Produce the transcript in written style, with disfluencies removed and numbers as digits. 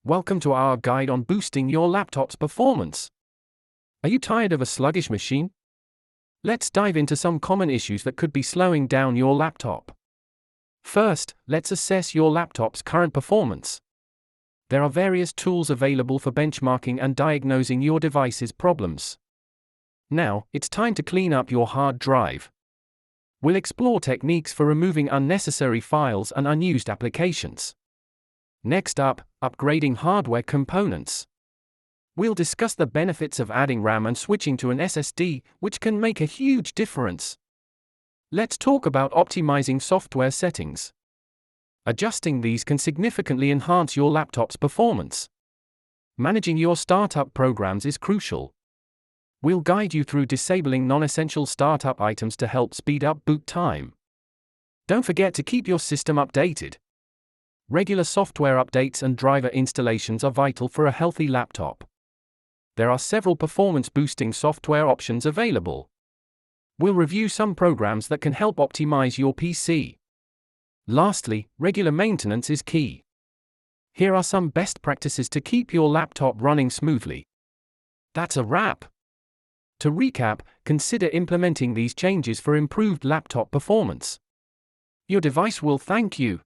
Welcome to our guide on boosting your laptop's performance. Are you tired of a sluggish machine? Let's dive into some common issues that could be slowing down your laptop. First, let's assess your laptop's current performance. There are various tools available for benchmarking and diagnosing your device's problems. Now, it's time to clean up your hard drive. We'll explore techniques for removing unnecessary files and unused applications. Next up, upgrading hardware components. We'll discuss the benefits of adding RAM and switching to an SSD, which can make a huge difference. Let's talk about optimizing software settings. Adjusting these can significantly enhance your laptop's performance. Managing your startup programs is crucial. We'll guide you through disabling non-essential startup items to help speed up boot time. Don't forget to keep your system updated. Regular software updates and driver installations are vital for a healthy laptop. There are several performance-boosting software options available. We'll review some programs that can help optimize your PC. Lastly, regular maintenance is key. Here are some best practices to keep your laptop running smoothly. That's a wrap. To recap, consider implementing these changes for improved laptop performance. Your device will thank you.